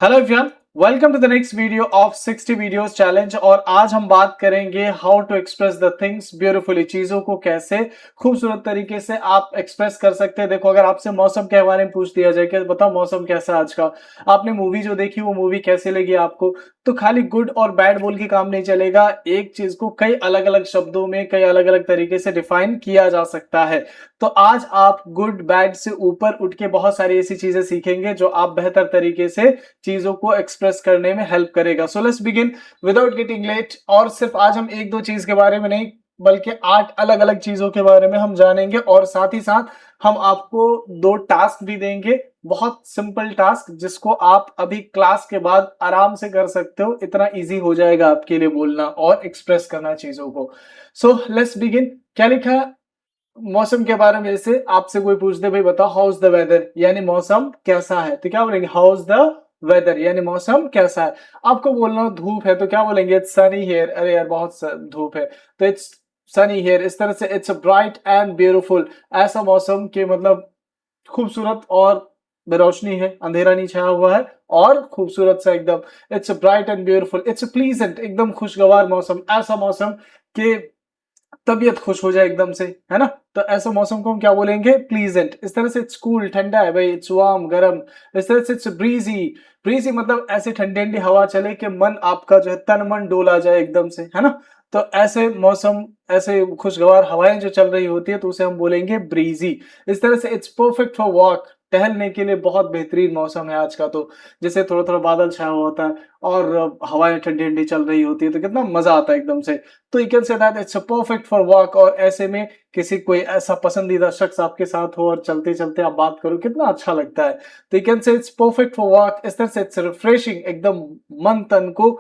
Hello everyone, welcome to the next video of 60 videos challenge. और आज हम बात करेंगे how to express the things beautifully. चीजों को कैसे खूबसूरत तरीके से आप एक्सप्रेस कर सकते हैं। देखो, अगर आपसे मौसम के बारे में पूछ दिया जाए कि बताओ मौसम कैसा है आज का, आपने मूवी जो देखी वो मूवी कैसे लगी आपको, तो खाली गुड और बैड बोल के काम नहीं चलेगा। एक चीज को कई अलग अलग शब्दों में कई अलग अलग तरीके से डिफाइन किया जा सकता है। तो आज आप गुड बैड से ऊपर उठ के बहुत सारी ऐसी चीजें सीखेंगे जो आप बेहतर तरीके से चीजों को एक्सप्रेस करने में हेल्प करेगा। So let's begin without getting late. और सिर्फ आज हम एक दो चीज के बारे में नहीं बल्कि 8 अलग अलग चीजों के बारे में हम जानेंगे, और साथ ही साथ हम आपको 2 टास्क भी देंगे। बहुत सिंपल टास्क जिसको आप अभी क्लास के बाद आराम से कर सकते हो। इतना इजी हो जाएगा आपके लिए बोलना और एक्सप्रेस करना चीजों को। सो लेट्स बिगिन। क्या लिखा है मौसम के बारे में? जैसे आपसे कोई पूछ दे भाई बताओ हाउ इज द वेदर, यानी मौसम कैसा है, तो क्या बोलेंगे हाउ इज द वेदर, यानी मौसम कैसा है। आपको बोलना हो धूप है तो क्या बोलेंगे इट्स सनी हियर। अरे यार बहुत धूप है तो इट्स सनी हियर। इस तरह से इट्स ब्राइट एंड ब्यूटीफुल। ऐसा मौसम के मतलब खूबसूरत और बेरोशनी है, अंधेरा नहीं छाया हुआ है और खूबसूरत सा एकदम। It's bright and beautiful, it's pleasant, एकदम खुशगवार मौसम। ऐसा मौसम के तबीयत खुश हो जाए एकदम से, है ना। तो ऐसे मौसम को हम क्या बोलेंगे प्लीजेंट। इस तरह से इट्स कूल, ठंडा है भाई, इट्स वार्म, गर्म। इस तरह से इट्स ब्रीजी। ब्रीजी मतलब ऐसे ठंडी ठंडी हवा चले कि मन आपका जो है तन मन डोला जाए एकदम से, है ना। तो ऐसे मौसम, ऐसे खुशगवार हवाएं जो चल रही होती है तो उसे हम बोलेंगे ब्रीजी। इस तरह से इट्स परफेक्ट फॉर वॉक, टहलने के लिए बहुत बेहतरीन मौसम है आज का। तो जैसे थोड़ा थोड़ा बादल छाया हुआ होता है और हवाएं ठंडी ठंडी चल रही होती है तो कितना मजा आता है एकदम से। तो you can say that it's perfect for walk. और ऐसे में किसी कोई ऐसा पसंदीदा शख्स आपके साथ हो और चलते चलते आप बात करो, कितना अच्छा लगता है। तो you can say it's perfect for walk. इस तरह से इट्स रिफ्रेशिंग, एकदम मन तन को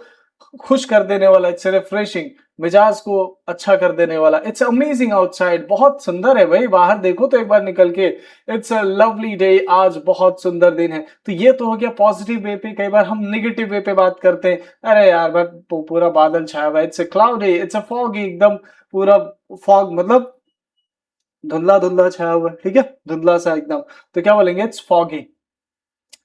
खुश कर देने वाला। इट्स रिफ्रेशिंग, मिजाज को अच्छा कर देने वाला। इट्स अमेजिंग आउटसाइड, बहुत सुंदर है भाई, बाहर देखो तो एक बार निकल के। इट्स अ लवली डे, आज बहुत सुंदर दिन है। तो ये तो हो गया पॉजिटिव वे पे। कई बार हम नेगेटिव वे पे बात करते हैं, अरे यार बट पूरा बादल छाया हुआ है, it's a cloudy, it's a foggy, एकदम पूरा फॉग मतलब धुंधला धुंधला छाया हुआ है, ठीक है, धुंधला सा एकदम। तो क्या बोलेंगे इट्स फॉगी।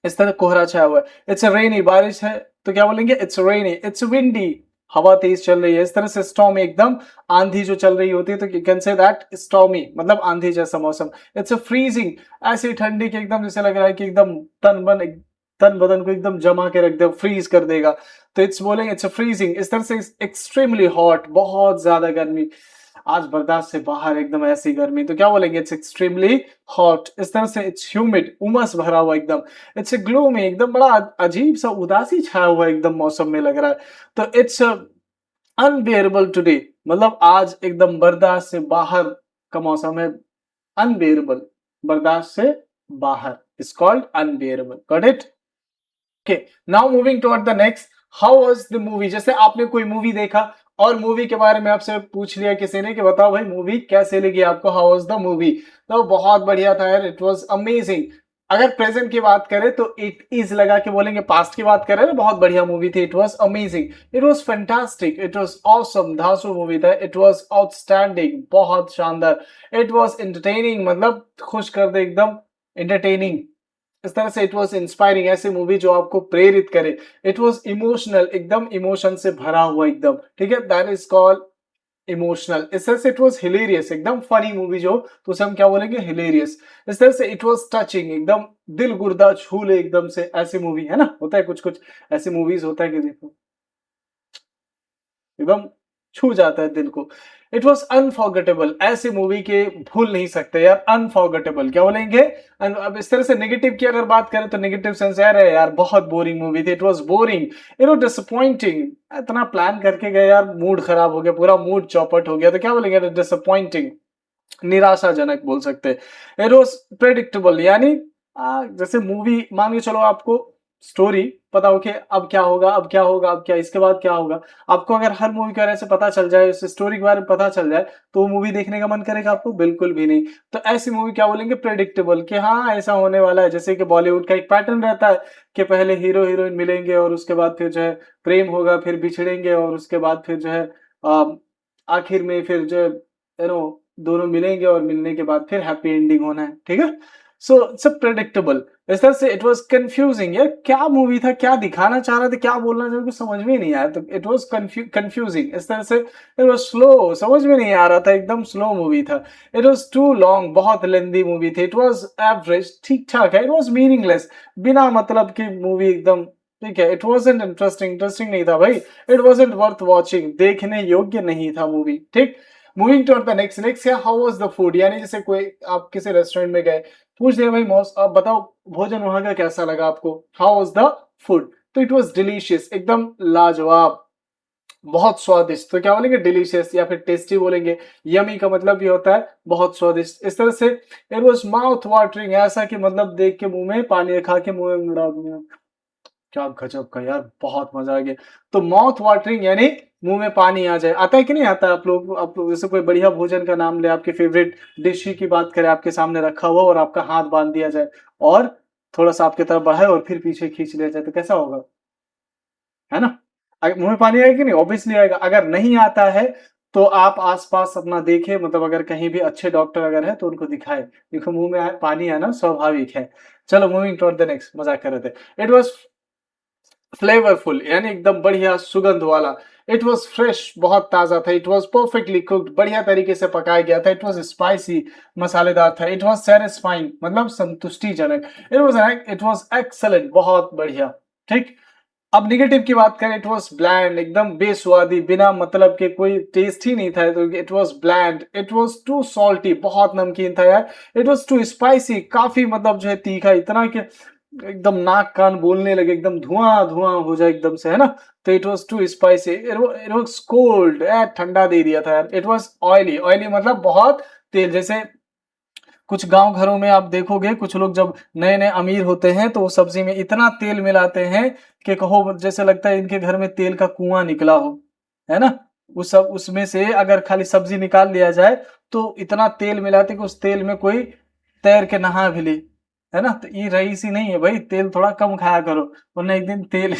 इस तरह कोहरा छाया हुआ है। इट्स रेनी, बारिश है तो क्या बोलेंगे इट्स रेनी। इट्स विंडी, हवा तेज चल रही है। इस तरह से स्टॉर्मी, एकदम आंधी जो चल रही होती है तो you can say that stormy मतलब आंधी जैसा मौसम। इट्स फ्रीजिंग, ऐसी ठंडी की एकदम जैसे लग रहा है कि एकदम तन बदन को एकदम जमा के रख दे, फ्रीज कर देगा। तो इट्स बोलेंगे इट्स फ्रीजिंग। इस तरह से एक्सट्रीमली हॉट, बहुत ज्यादा गर्मी, आज बर्दाश्त से बाहर एकदम ऐसी गर्मी, तो क्या बोलेंगे इट्स एक्सट्रीमली हॉट। इस तरह से इट्स ह्यूमिड, उमस भरा हुआ एकदम। इट्स ग्लूमी, एकदम बड़ा अजीब सा उदासी छाया हुआ एकदम मौसम में लग रहा है। तो इट्स अनबेरेबल टुडे, मतलब आज एकदम बर्दाश्त से बाहर का मौसम है। अनबेरेबल, बर्दाश्त से बाहर, is called unbearable. Got it? Okay, now moving toward the next. How was the movie? जैसे आपने कोई मूवी देखा और मूवी के बारे में आपसे पूछ लिया किसी ने कि बताओ भाई मूवी कैसे लगी आपको, हाउ वाज द मूवी, तो बहुत बढ़िया था यार, इट वाज अमेजिंग। अगर प्रेजेंट की बात करें तो इट इज लगा के बोलेंगे। पास्ट की बात करें तो बहुत बढ़िया मूवी थी, it was amazing, it was fantastic, it was awesome, धांसू मूवी था, इट वाज आउटस्टैंडिंग, बहुत शानदार। इट वाज एंटरटेनिंग, मतलब खुश कर दे एकदम, एंटरटेनिंग। इस तरह से इट वॉज इंस्पायरिंग, ऐसी मूवी जो आपको प्रेरित करे। इट वॉज इमोशनल, एकदम इमोशन से भरा हुआ एकदम, ठीक है, दैट इज कॉल्ड इमोशनल। इस तरह से इट वॉज हिलेरियस, एकदम फनी मूवी जो, तो उसे हम क्या बोलेंगे हिलेरियस। इस तरह से इट वॉज टचिंग, एकदम दिल गुर्दा छू ले एकदम से, ऐसी मूवी है ना। होता है कुछ कुछ ऐसी मूवीज, होता है कि देखो एकदम छू जाता है दिल को। इट वॉज अनफॉरगेटेबल, ऐसी मूवी के भूल नहीं सकते यार, अनफॉरगेटेबल क्या बोलेंगे। अब इस तरह से नेगेटिव की अगर बात करें तो नेगेटिव सेंस यार है यार, बहुत बोरिंग मूवी थी, इट वॉज बोरिंग, डिसअपॉइंटिंग। इतना प्लान करके गए यार, मूड खराब हो गया, पूरा मूड चौपट हो गया, तो क्या बोलेंगे डिसअपॉइंटिंग, निराशाजनक बोल सकते हैं। इट वॉज प्रेडिक्टेबल, यानी जैसे मूवी मान के चलो आपको स्टोरी पता हो कि अब क्या होगा, अब क्या होगा, अब क्या, इसके बाद क्या होगा। आपको अगर हर मूवी के बारे से पता चल जाए, उस स्टोरी के बारे में पता चल जाए, तो वो मूवी देखने का मन करेगा आपको? बिल्कुल भी नहीं। तो ऐसी मूवी क्या बोलेंगे प्रेडिक्टेबल, कि हाँ ऐसा होने वाला है। जैसे कि बॉलीवुड का एक पैटर्न रहता है कि पहले हीरो हीरोइन मिलेंगे और उसके बाद फिर जो है प्रेम होगा, फिर बिछड़ेंगे और उसके बाद फिर जो है आखिर में फिर जो है दोनों मिलेंगे और मिलने के बाद फिर हैप्पी एंडिंग होना है, ठीक है। So it's predictable. इस तरह से इट वाज कंफ्यूजिंग। यार क्या मूवी था, क्या दिखाना चाह रहा था, क्या बोलना चाह रहा था, कुछ समझ में नहीं आया। तो इट वाज कंफ्यूजिंग। इस तरह से इट वाज स्लो, समझ में नहीं आ रहा था, एकदम स्लो मूवी था। इट वाज टू लॉन्ग, बहुत लेंदी मूवी थी। इट वाज एवरेज, ठीक ठाक है। इट वाज मीनिंगलेस, बिना मतलब की मूवी एकदम, ठीक है। इट वाजंट इंटरेस्टिंग, इंटरेस्टिंग नहीं था भाई। इट वाजंट वर्थ वॉचिंग, देखने योग्य नहीं था मूवी, ठीक। Moving to the next. Next है हाउ वाज द फूड। यानी जैसे कोई आप किसी रेस्टोरेंट में गए, पूछ दिया भाई मौस आप बताओ भोजन वहां का कैसा लगा आपको, हाउ वाज द फूड। तो इट वाज डिलीशियस, एकदम लाजवाब, बहुत स्वादिष्ट। तो क्या बोलेंगे, डिलीशियस या फिर टेस्टी बोलेंगे। यमी का मतलब भी होता है बहुत स्वादिष्ट। इस तरह से इट वाज माउथ वाटरिंग, ऐसा कि मतलब देख के मुंह में पानी, खा के मुंह में मिला दूंगा। क्या गजब का यार, बहुत मजा आ गया। तो माउथ वाटरिंग यानी मुंह में पानी आ जाए। आता है कि नहीं आता? आप लोग जैसे कोई बढ़िया भोजन का नाम ले, आपके फेवरेट डिश ही की बात करें, आपके सामने रखा हुआ और आपका हाथ बांध दिया जाए और थोड़ा सा आपकी तरफ बढ़ाए और फिर पीछे खींच लिया जाए, तो कैसा होगा, है ना? मुंह में पानी आएगा कि नहीं? ऑब्वियसली आएगा। अगर नहीं आता है तो आप आसपास अपना देखें, मतलब अगर कहीं भी अच्छे डॉक्टर अगर है तो उनको दिखाए। देखो मुंह में पानी आना स्वाभाविक है। चलो मूविंग टुवर्ड द नेक्स्ट, मजाक कर रहे थे। इट वाज फ्लेवरफुल यानी एकदम बढ़िया सुगंध वाला। इट वाज फ्रेश, बहुत ताजा था। इट वाज परफेक्टली कुक्ड, बढ़िया तरीके से पकाया गया था। इट वाज स्पाइसी, मसालेदार था। इट वाज सैटिस्फाइंग, मतलब संतुष्टिजनक। इट वाज एक्सेलेंट, बहुत बढ़िया, ठीक। अब निगेटिव की बात करें, इट वाज ब्लैंड, एकदम बेस्वादी, बिना मतलब के, कोई टेस्ट ही नहीं था। तो it was bland, it was too salty, बहुत नमकीन था यार। इट वाज टू स्पाइसी, काफी मतलब जो है तीखा, इतना कि एकदम नाक कान बोलने लगे, एकदम धुआं धुआं हो जाए एकदम से, है ना। तो it was too spicy. It was cold, ठंडा दे दिया था यार। इट वाज ऑयली, ऑयली मतलब बहुत तेल। जैसे कुछ गांव घरों में आप देखोगे, कुछ लोग जब नए नए अमीर होते हैं तो वो सब्जी में इतना तेल मिलाते हैं कि कहो जैसे लगता है इनके घर में तेल का कुआं निकला हो, है ना। उस सब उसमें से अगर खाली सब्जी निकाल लिया जाए तो इतना तेल मिलाते कि उस तेल में कोई तैर के नहा भी ले, है ना। तो ये रईसी नहीं है भाई, तेल थोड़ा कम खाया करो वरना एक दिन तेल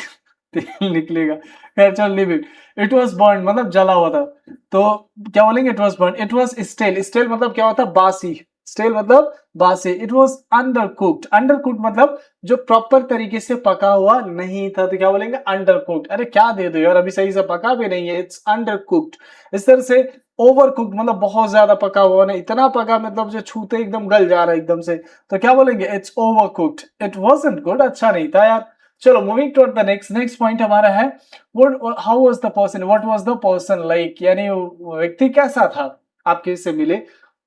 तेल निकलेगा। खैर चल leave it. It was burn मतलब जला हुआ था। तो क्या बोलेंगे, it was burn. It was stale, stale मतलब क्या होता है, बासी। स्टेल मतलब बासी। It was undercooked, undercooked मतलब जो प्रॉपर तरीके से पका हुआ नहीं था। तो क्या बोलेंगे, अंडर कुक्ड। अरे क्या दे दो यार, अभी सही से पका भी नहीं है, इट्स अंडर कुक्ड। इस तरह से ओवर कुक्ड मतलब बहुत ज्यादा पका हुआ नहीं, इतना पका मतलब जो छूते एकदम गल जा रहा है एकदम से। तो क्या बोलेंगे, it's over cooked. It wasn't good, अच्छा नहीं था यार। चलो moving toward the next. Next point हमारा है what, how was the person, what was the person like, यानी वो व्यक्ति कैसा था, आप किससे मिले,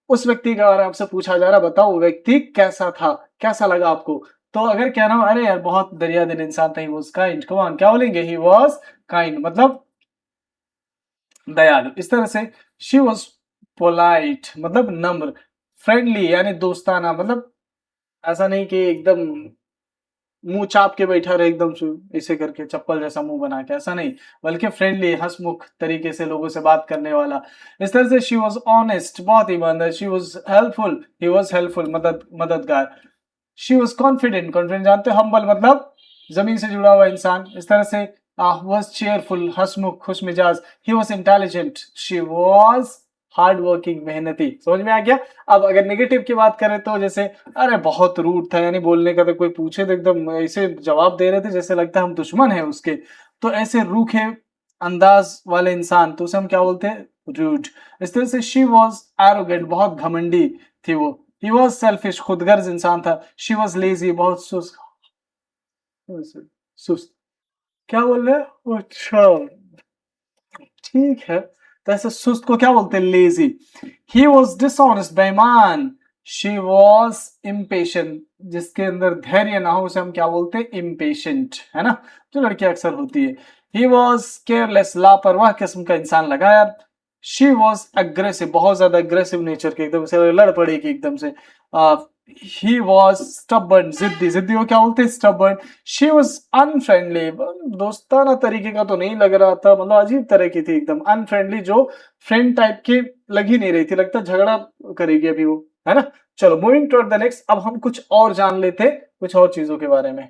उस व्यक्ति के बारे में आपसे पूछा जा रहा है। बताओ वो व्यक्ति कैसा था, कैसा लगा आपको। तो अगर कहना हो अरे यार बहुत दरिया दिल इंसान था, he was kind, come on, क्या बोलेंगे, ही वाज काइंड मतलब दयालु। इस तरह से शी वॉज पोलाइट मतलब नम्र, फ्रेंडली यानी दोस्ताना, मतलब ऐसा नहीं कि एकदम मुंह चाप के बैठा रहे एकदम से ऐसे करके चप्पल जैसा मुंह बना के, ऐसा नहीं, बल्कि फ्रेंडली हंसमुख तरीके से लोगों से बात करने वाला। इस तरह से शी वॉज ऑनेस्ट, बहुत ईमानदार। She was helpful, he was helpful मददगार। शी वॉज कॉन्फिडेंट, कॉन्फिडेंट जानते हो, हम्बल मतलब जमीन से जुड़ा हुआ इंसान। इस तरह से वॉज चेयरफुल, हंसमुख, खुश मिजाज। He was intelligent, she was hard working, मेहनती। समझ में आ गया। अब अगर नेगेटिव की बात करें तो जैसे अरे बहुत रूड था, यानी बोलने का तो कोई पूछे तो एकदम ऐसे जवाब दे रहे थे जैसे लगता है हम दुश्मन है उसके। तो ऐसे रूखे अंदाज वाले इंसान, तो उसे हम क्या बोलते हैं, रूड। इस तरह से शी वॉज एरोगेंट, बहुत घमंडी थी वो। ही वॉज सेल्फिश, खुदगर्ज इंसान था। शी वॉज लेजी, बहुत सुस्त, सुस्त। क्या बोल रहे हैं, अच्छा ठीक है। तो ऐसे सुस्त को क्या बोलते हैं, लेजी। ही वॉज डिसऑनेस्ट, बेईमान। शी वॉज इम्पेशेंट, जिसके अंदर धैर्य ना हो उसे हम क्या बोलते हैं, इम्पेशेंट, है ना, जो लड़की अक्सर होती है। ही वॉज केयरलेस, लापरवाह किस्म का इंसान लगा यार। शी वॉज अग्रेसिव, बहुत ज्यादा अग्रेसिव नेचर के, एकदम से लड़ पड़ेगी एकदम से। ही वॉज स्टबर्न, जिद्दी, जिद्दी को क्या बोलते हैं, स्टबर्न। शी वॉज अनफ्रेंडली, दोस्ताना तरीके का तो नहीं लग रहा था, मतलब अजीब तरह की थी एकदम, अनफ्रेंडली, जो फ्रेंड टाइप की लग ही नहीं रही थी, लगता झगड़ा करेगी अभी वो, है ना। चलो मूविंग टुवर्ड द नेक्स्ट। अब हम कुछ और जान लेते कुछ और चीजों के बारे में।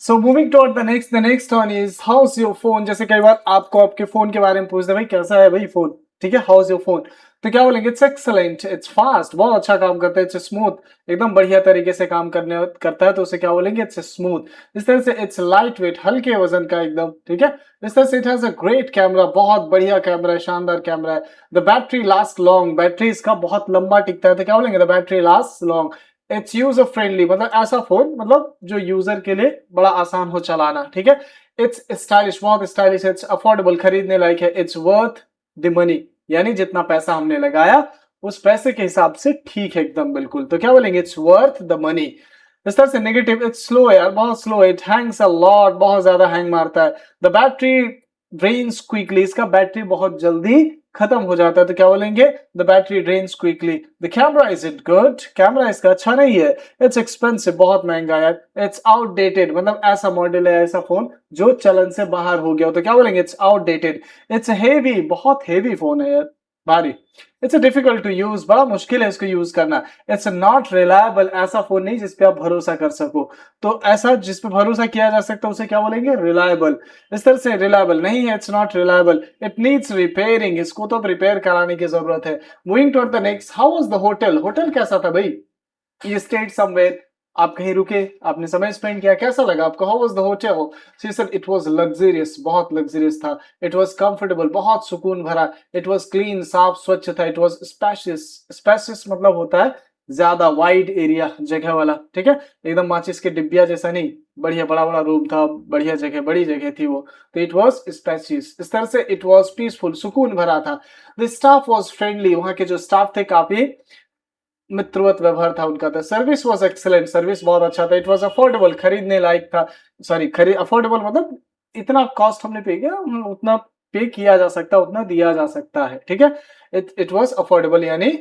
So moving toward the next one is house your phone. जैसे कई बार आपको आपके फोन के बारे में पूछते हैं, भाई कैसा है भाई फोन, ठीक है, हाउ इज योर फोन, तो क्या बोलेंगे, इट्स एक्सलेंट, इट्स फास्ट, बहुत अच्छा काम करता है, इट्स स्मूथ, एकदम बढ़िया तरीके से काम करने करता है, तो उसे क्या बोलेंगे, इट्स स्मूथ। इस तरह से इट्स लाइट वेट, हल्के वजन का एकदम, ठीक है। इस तरह से it has a great camera, बहुत बढ़िया कैमरा है, शानदार कैमरा है। The battery last long, battery इसका बहुत लंबा टिकता है, तो क्या बोलेंगे, the battery last long. It's user friendly, मतलब ऐसा फोन, मतलब जो यूजर के लिए बड़ा आसान हो चलाना, ठीक है। इट्स स्टाइलिश, बहुत स्टाइलिश, इट्स अफोर्डेबल, खरीदने लायक है। इट्स वर्थ द मनी, यानी जितना पैसा हमने लगाया उस पैसे के हिसाब से ठीक है एकदम बिल्कुल, तो क्या बोलेंगे, इट्स वर्थ द मनी। इस तरह से नेगेटिव, इट्स स्लो यार, बहुत स्लो है, इट हैंग्स अ लॉट, बहुत ज्यादा हैंग मारता है। द बैटरी ड्रेन्स क्विकली, इसका बैटरी बहुत जल्दी खत्म हो जाता है, तो क्या बोलेंगे, the battery drains quickly. The camera is it good, camera इसका अच्छा नहीं है। इट्स एक्सपेंसिव, बहुत महंगा है। इट्स आउटडेटेड, मतलब ऐसा मॉडल है, ऐसा फोन जो चलन से बाहर हो गया हो, तो क्या बोलेंगे, इट्स आउटडेटेड। इट्स हेवी, बहुत हेवी फोन है यार, भारी। इट्स डिफिकल्ट टू यूज, बड़ा मुश्किल है इसको यूज करना। इट्स नॉट रिलायबल, ऐसा फोन नहीं जिसपे आप भरोसा कर सको, तो ऐसा जिसपे भरोसा किया जा सकता है उसे क्या बोलेंगे, रिलायबल। इस तरह से रिलायबल नहीं है, it's not reliable. It needs repairing, इसको तो रिपेयर कराने की जरूरत है। Moving to the next, how was the hotel, hotel कैसा था भाई, यू स्टेड समवेयर, आप कहीं रुके, आपने समय स्पेंड किया, कैसा लगा आपको, how was the hotel. She said it was luxurious, बहुत लग्जरियस था। इट वाज कंफर्टेबल, बहुत सुकून भरा। इट वाज क्लीन, साफ स्वच्छ था। इट वाज स्पेशियस, स्पेशियस मतलब होता है ज्यादा, वाइड एरिया, जगह वाला, ठीक है, एकदम माचिस के डिब्बिया जैसा नहीं, बढ़िया बड़ा बड़ा रूम था, बढ़िया जगह, बड़ी जगह थी वो, तो इट वाज स्पेशियस। इस तरह से इट वाज पीसफुल, सुकून भरा था। द स्टाफ वाज फ्रेंडली, वहां के जो स्टाफ थे काफी मित्रवत व्यवहार था उनका। था सर्विस वाज एक्सीलेंट, सर्विस बहुत अच्छा था। इट वाज अफोर्डेबल, खरीदने लायक था, सॉरी खरीद, अफोर्डेबल मतलब इतना कॉस्ट हमने पे किया, उतना पे किया जा सकता, उतना दिया जा सकता है, ठीक है। इट वाज अफोर्डेबल, यानी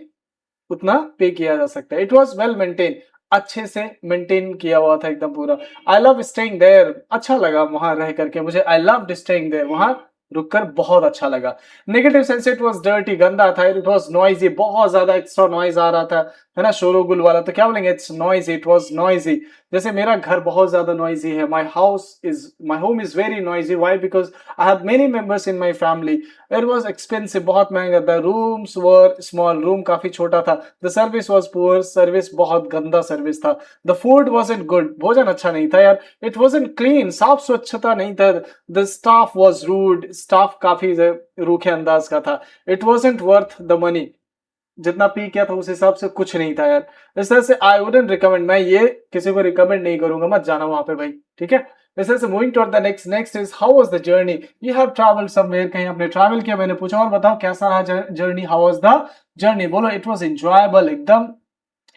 उतना पे किया जा सकता है। इट वाज वेल मेंटेन, अच्छे से मेंटेन किया हुआ था एकदम पूरा। आई लव स्टेइंग देयर, अच्छा लगा वहां रह करके मुझे, आई लव स्टेइंग देयर, वहां रुककर बहुत अच्छा लगा। Negative sense, it was dirty, गंदा था। इट वाज नॉइजी, बहुत ज्यादा एक्स्ट्रा नॉइज आ रहा था, है ना, शोरगुल वाला, तो क्या बोलेंगे, it's noisy, it was noisy. जैसे मेरा घर बहुत ज्यादा नॉइजी है, my home is very noisy, why, because I have many members in my family. It was expensive, बहुत महंगा था। रूम्स वर स्मॉल, रूम काफी छोटा था। The service was poor, service बहुत गंदा सर्विस था। द फूड वाजंट गुड, भोजन अच्छा नहीं था यार। इट वाजंट क्लीन, साफ स्वच्छता नहीं था। The staff was rude, staff काफी रूखे अंदाज का था। It wasn't worth the money, जितना पे किया था उस हिसाब से कुछ नहीं था यार। इस तरह से आई वुडंट रिकमेंड, मैं ये किसी को रिकमेंड नहीं करूंगा, मत जाना वहां पे भाई, ठीक है। इस तरह से moving to the next, next is how was the journey, you have travelled somewhere, कहीं आपने ट्रैवल किया, मैंने पूछा और बताओ कैसा रहा journey, how was the journey, बोलो इट वाज एंजॉयबल, एकदम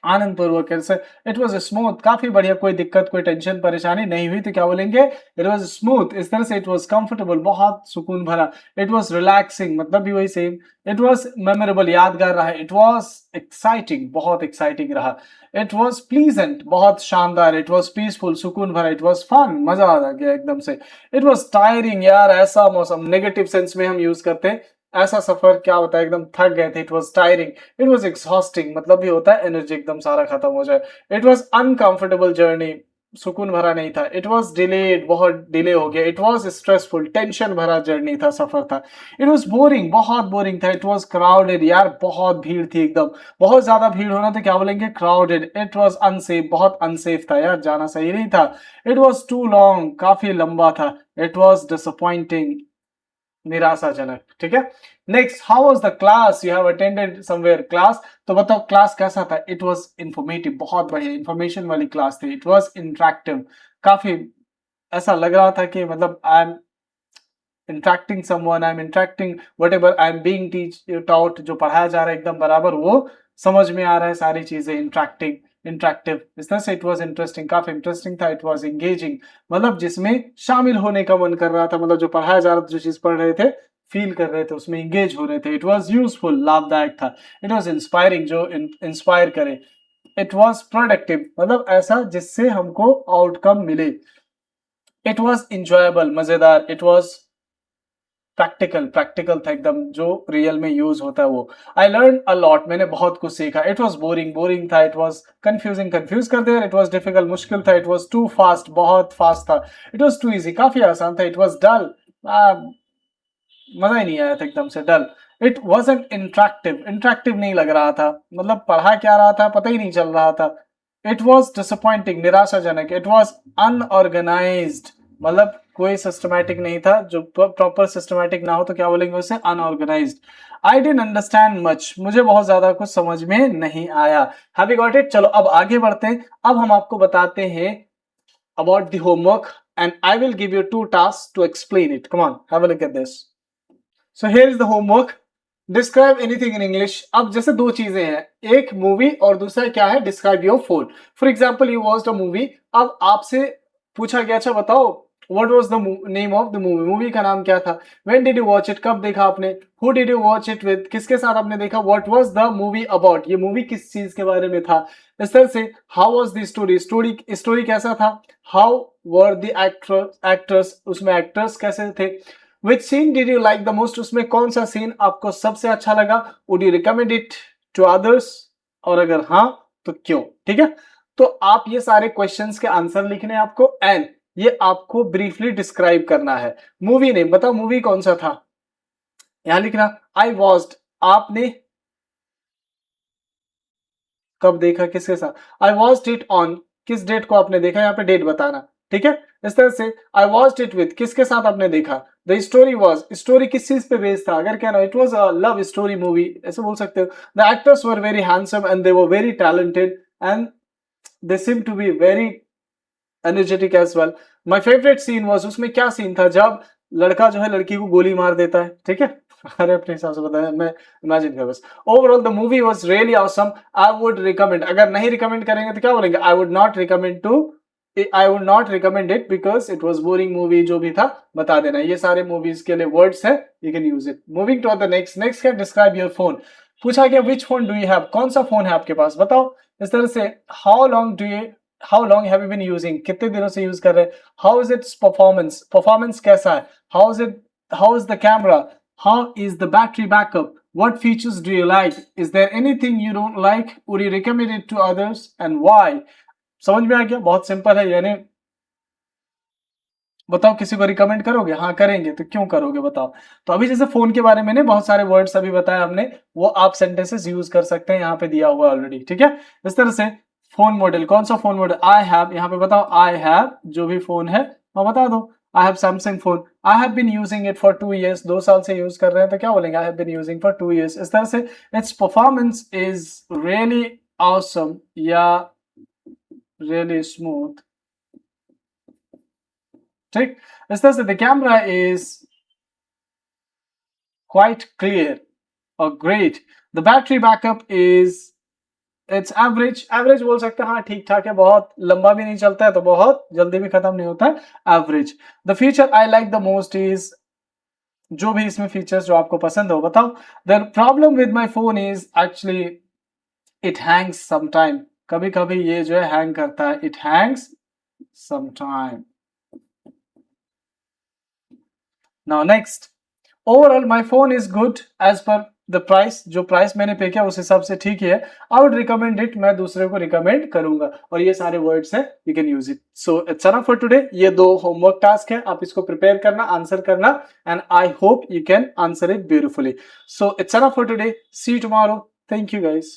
आनंद पूर्वक से। इट वाज स्मूथ, काफी बढ़िया, कोई दिक्कत कोई टेंशन परेशानी नहीं हुई, तो क्या बोलेंगे, इट वाज स्मूथ। इस तरह से इट वाज कंफर्टेबल, बहुत सुकून भरा। इट वाज रिलैक्सिंग, मतलब भी वही सेम। इट वाज मेमोरेबल, यादगार रहा। इट वाज एक्साइटिंग, बहुत एक्साइटिंग रहा। इट वाज प्लीजेंट, बहुत शानदार। इट वाज पीसफुल, सुकून भरा। इट वाज फन, मजा आ गया एकदम से। इट वाज टायरिंग, यार ऐसा मौसम, नेगेटिव सेंस में हम यूज करते हैं, ऐसा सफर क्या होता है, एकदम थक गए थे। It was tiring, it was exhausting, मतलब भी होता है एनर्जी एकदम सारा खत्म हो जाए। इट वाज अनकंफर्टेबल जर्नी, सुकून भरा नहीं था। इट वाज डिलेड, बहुत डिले हो गया। इट वाज स्ट्रेसफुल, टेंशन भरा जर्नी था, सफर था। इट वाज बोरिंग, बहुत बोरिंग था। इट वाज क्राउडेड, यार बहुत भीड़ थी एकदम, बहुत ज्यादा भीड़ होना तो क्या बोलेंगे, क्राउडेड। इट वाज अनसेफ, बहुत अनसेफ था यार, जाना सही नहीं था। इट वाज टू लॉन्ग, काफी लंबा था। इट वाज डिसअपॉइंटिंग, निराशाजनक, ठीक है। Next, how was the class, you have attended somewhere, class, तो बताओ क्लास कैसा था। इट वाज इंफॉर्मेटिव, बहुत बढ़िया इंफॉर्मेशन वाली क्लास थी। इट वाज इंटरेक्टिव, काफी ऐसा लग रहा था कि मतलब I am interacting someone, I am interacting whatever I am being taught, जो पढ़ाया जा रहा है एकदम बराबर वो समझ में आ रहा है सारी चीजें, इंटरेक्टिंग, इंटरेक्टिव। इस तरह से इट वाज इंटरेस्टिंग, काफी इंटरेस्टिंग था। इट वाज एंगेजिंग, मतलब जिसमें शामिल होने का मन कर रहा था, मतलब जो पढ़ाया जा रहा था, जो चीज पढ़ रहे थे, फील कर रहे थे, उसमें एंगेज हो रहे थे। इट वाज यूजफुल, लाभदायक था। इट वाज इंस्पायरिंग, जो इंस्पायर करे। इट वाज प्रोडक्टिव, मतलब ऐसा जिससे हमको आउटकम मिले। इट वाज इंजॉयबल, मजेदार। इट वाज प्रैक्टिकल, प्रैक्टिकल था एकदम, जो रियल में यूज होता है वो। आई लर्न अ लॉट, मैंने बहुत कुछ सीखा। इट वाज बोरिंग, बोरिंग था। इट वाज कंफ्यूजिंग, कंफ्यूज कर दिया। इट वाज डिफिकल्ट, मुश्किल था। इट वाज टू फास्ट, बहुत फास्ट था। इट वाज टू इजी, काफी आसान था। इट वाज डल, मजा ही नहीं आया था, एकदम से डल। इट वॉजंट इंटरेक्टिव, इंटरेक्टिव नहीं लग रहा था, मतलब पढ़ा क्या रहा था पता ही नहीं चल रहा था। इट वॉज डिसअपॉइंटिंग, निराशाजनक। इट वॉज अनऑर्गेनाइज्ड, मतलब कोई सिस्टमैटिक नहीं था, जो प्रॉपर सिस्टमैटिक ना हो तो क्या बोलेंगे उसे, unorganised. I didn't understand much, मुझे बहुत ज्यादा कुछ समझ में नहीं आया। Have you got it? चलो अब आगे बढ़ते हैं। अब हम आपको बताते हैं about the homework and I will give you two tasks to explain it. Come on, have a look at this. So here is the homework. Describe anything in English. अब जैसे दो चीजें हैं, एक मूवी और दूसरा क्या है, describe your phone. For example you watched a movie, अब आपसे पूछा गया अच्छा बताओ what was the name of the movie, movie का नाम क्या था, when did you watch it, कब देखा आपने, who did you watch it with, किसके साथ आपने देखा, what was the movie about, ये मूवी किस चीज के बारे में था। इस तरह से how was the story, story कैसा था, हाउ वर द एक्टर्स, उसमें एक्टर्स कैसे थे, which scene did you like the most, उसमें कौन सा सीन आपको सबसे अच्छा लगा, would you recommend it to others, और अगर हाँ तो क्यों। ठीक है, तो आप ये सारे क्वेश्चंस के आंसर लिखने हैं आपको, एंड ये आपको ब्रीफली डिस्क्राइब करना है। मूवी नेम बताओ, मूवी कौन सा था, यहां लिखना। आई वॉच्ड, आपने कब देखा, किसके साथ, आई वॉच्ड इट ऑन, किस डेट को आपने देखा, यहाँ पे डेट बताना। ठीक है, इस तरह से आई वॉच्ड इट विद, किसके साथ आपने देखा, द स्टोरी वॉज, स्टोरी किस चीज पे बेस्ड था, अगर कहना it was a love story movie, ऐसे बोल सकते हो। The actors were very handsome and they were very talented and they seem to be very energetic as well. My favourite scene was, उसमें क्या सीन था, जब लड़का जो है लड़की को गोली मार देता है। ठीक है, अरे अपने हिसाब से बताया, मैं इमेजिन कर बस। Overall the movie was really awesome, I would recommend, अगर नहीं रिकमेंड करेंगे तो क्या बोलेंगे, I would not recommend to, I would not recommend it because it was boring movie, जो भी था बता देना। ये सारे मूवीज के लिए वर्ड्स है, you can use it. Moving to the next, next क्या, डिस्क्राइब योर फोन। पूछा गया which phone do you have, कौन सा फोन है आपके पास बताओ। इस तरह से how long do you, how long have you been using, कितने दिनों से यूज कर रहे हैं, how is its performance, performance कैसा है, how is it, how is the camera, how is the battery backup, what features do you like, is there anything you don't like, would you recommend it to others and why। समझ में आ गया, बहुत simple है, यानी बताओ किसी को recommend करोगे, हाँ करेंगे तो क्यों करोगे बताओ। तो अभी जैसे फोन के बारे में ने बहुत सारे वर्ड्स अभी बताया हमने, वो आप सेंटेंसेस यूज कर सकते हैं, यहाँ पे दिया हुआ ऑलरेडी। ठीक है, इस तरह से फोन मॉडल, कौन सा फोन मॉडल, आई हैव, यहाँ पे बताओ आई हैव, जो भी फोन है वो बता दो। I have Samsung phone, I have been using it for 2 years, 2 साल से यूज कर रहे हैं तो क्या बोलेंगे, I have been using for 2 years। इस तरह से its performance is really awesome या रियली स्मूथ। ठीक, इस तरह से the camera is quite clear or great, the battery backup is it's average, average बोल सकते हैं, हाँ ठीक ठाक है, बहुत लंबा भी नहीं चलता है तो बहुत जल्दी भी खत्म नहीं होता है, average. The feature I like the most is, जो भी इसमें फीचर्स जो आपको पसंद हो बताओ। The problem with my phone is actually it hangs sometime, कभी कभी ये जो है हैंग करता है, it hangs sometime. Now next, overall my phone is good as per the price, जो प्राइस मैंने पे किया उस हिसाब से ठीक ही है। आई वुड रिकमेंड इट, मैं दूसरे को रिकमेंड करूंगा, और ये सारे वर्ड्स है, you can use it. So it's enough for today, ये 2 होमवर्क टास्क है, आप इसको प्रिपेयर करना, आंसर करना, and I hope you can answer it beautifully. So it's enough for today, see you tomorrow, thank you guys.